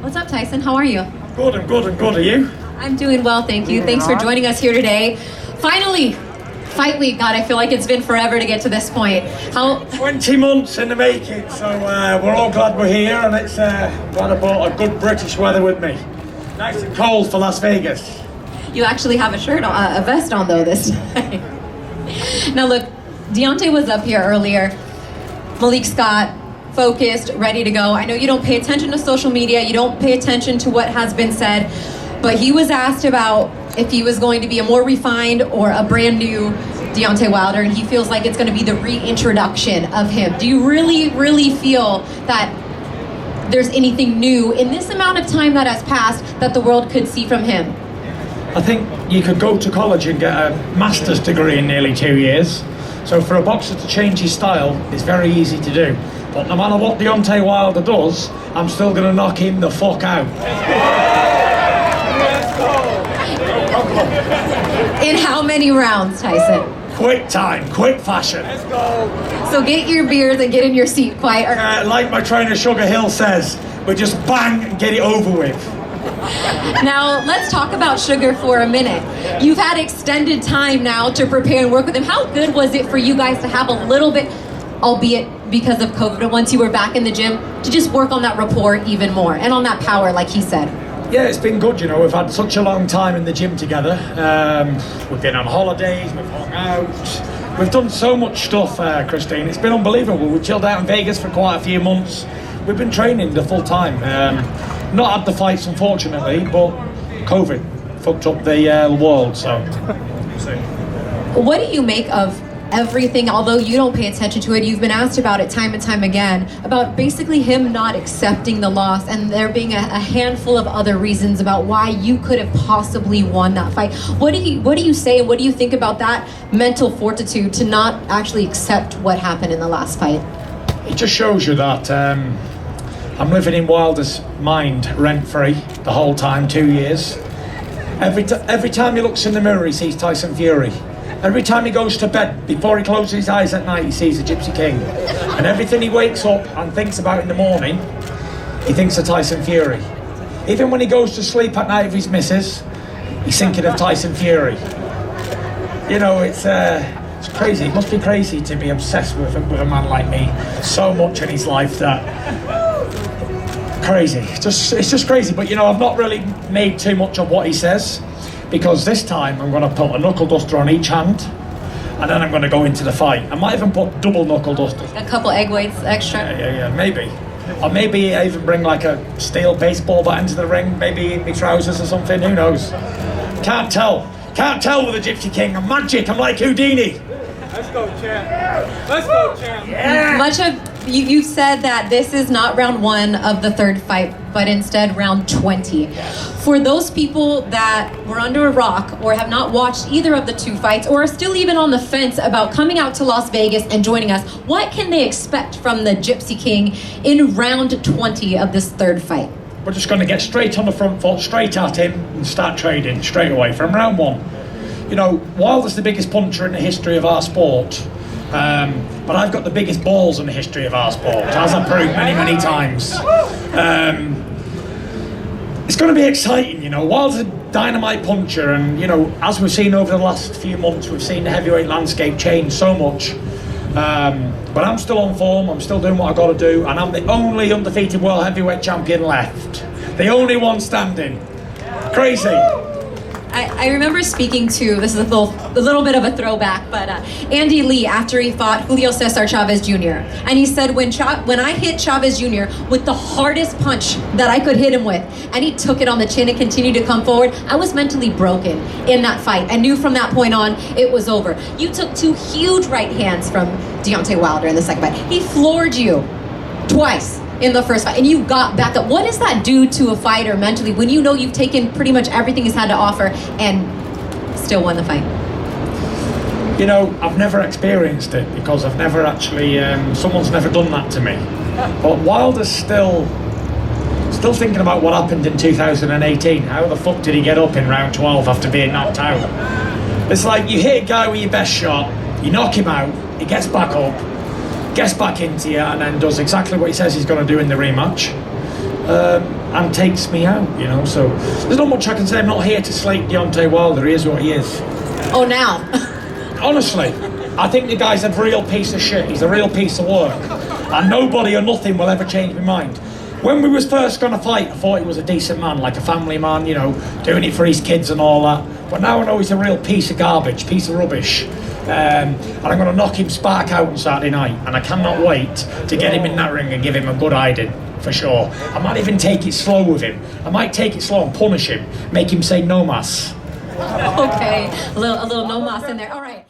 What's up, Tyson? How are you? I'm good. Are you? I'm doing well, thank you. Thanks for joining us here today. Finally, fight week. God, I feel like it's been forever to get to this point. 20 months in the making, so we're all glad we're here, and it's glad I brought a good British weather with me. Nice and cold for Las Vegas. You actually have a shirt, a vest on though this time. Now look, Deontay was up here earlier. Malik Scott, focused, ready to go. I know you don't pay attention to social media, you don't pay attention to what has been said, but he was asked about if he was going to be a more refined or a brand new Deontay Wilder, and he feels like it's going to be the reintroduction of him. Do you really feel that there's anything new in this amount of time that has passed that the world could see from him? I think you could go to college and get a master's degree in nearly 2 years. So for a boxer to change his style, it's very easy to do. But no matter what Deontay Wilder does, I'm still going to knock him the fuck out. In how many rounds, Tyson? Quick time, quick fashion. Let's go. So get your beers and get in your seat quiet. Like my trainer Sugar Hill says, we just bang and get it over with. Now, let's talk about Sugar for a minute. You've had extended time now to prepare and work with him. How good was it for you guys to have a little bit, albeit because of COVID, but once you were back in the gym, to just work on that rapport even more and on that power, like he said? Yeah, it's been good, you know. We've had such a long time in the gym together. We've been on holidays, we've hung out. We've done so much stuff, Christine. It's been unbelievable. We chilled out in Vegas for quite a few months. We've been training the full time. Not had the fights, unfortunately, but COVID fucked up the world, so. What do you make of everything, although you don't pay attention to it? You've been asked about it time and time again, about basically him not accepting the loss and there being a handful of other reasons about why you could have possibly won that fight. What do you say, and what do you think about that mental fortitude to not actually accept what happened in the last fight? It just shows you that I'm living in Wilder's mind rent-free the whole time, 2 years. Every time he looks in the mirror, he sees Tyson Fury. Every time he goes to bed, before he closes his eyes at night, he sees the Gypsy King. And everything he wakes up and thinks about in the morning, he thinks of Tyson Fury. Even when he goes to sleep at night with his missus, he's thinking of Tyson Fury. You know, it's crazy. It must be crazy to be obsessed with a man like me so much in his life that... Crazy. It's just crazy. But, you know, I've not really made too much of what he says, because this time I'm going to put a knuckle duster on each hand, and then I'm going to go into the fight. I might even put double knuckle dusters. A couple egg weights extra? Yeah, maybe. Or maybe I even bring like a steel baseball bat into the ring, maybe in my trousers or something, who knows. Can't tell with the Gypsy King. I'm magic, I'm like Houdini. Let's go, champ. Let's go, champ. Yeah. Much of you said that this is not round 1 of the third fight, but instead round 20. For those people that were under a rock or have not watched either of the 2 fights, or are still even on the fence about coming out to Las Vegas and joining us, what can they expect from the Gypsy King in round 20 of this third fight? We're just going to get straight on the front foot, straight at him, and start trading straight away from round 1. You know, Wilder's the biggest puncher in the history of our sport. But I've got the biggest balls in the history of our sport, as I've proved many times. It's going to be exciting, you know. Wilder's a dynamite puncher, and, you know, as we've seen over the last few months, we've seen the heavyweight landscape change so much. But I'm still on form, I'm still doing what I've got to do, and I'm the only undefeated world heavyweight champion left. The only one standing. Crazy. I remember speaking to, this is a little bit of a throwback, but Andy Lee, after he fought Julio Cesar Chavez Jr. And he said, when I hit Chavez Jr. with the hardest punch that I could hit him with, and he took it on the chin and continued to come forward, I was mentally broken in that fight. I knew from that point on, it was over. You took 2 huge right hands from Deontay Wilder in the second fight. He floored you twice in the first fight, and you got back up. What does that do to a fighter mentally when you know you've taken pretty much everything he's had to offer and still won the fight? You know, I've never experienced it because I've never actually, someone's never done that to me. But Wilder's still thinking about what happened in 2018. How the fuck did he get up in round 12 after being knocked out? It's like you hit a guy with your best shot, you knock him out, he gets back up, gets back into you, and then does exactly what he says he's going to do in the rematch. and takes me out, you know. So there's not much I can say. I'm not here to slate Deontay Wilder. He is what he is. Oh, now. Honestly, I think the guy's a real piece of shit. He's a real piece of work. And nobody or nothing will ever change my mind. When we was first going to fight, I thought he was a decent man, like a family man, you know, doing it for his kids and all that. But now I know he's a real piece of garbage, piece of rubbish. And I'm going to knock him spark out on Saturday night. And I cannot wait to get him in that ring and give him a good hiding, for sure. I might even take it slow with him. I might take it slow and punish him, make him say no mas. Okay, a little no mas in there. All right.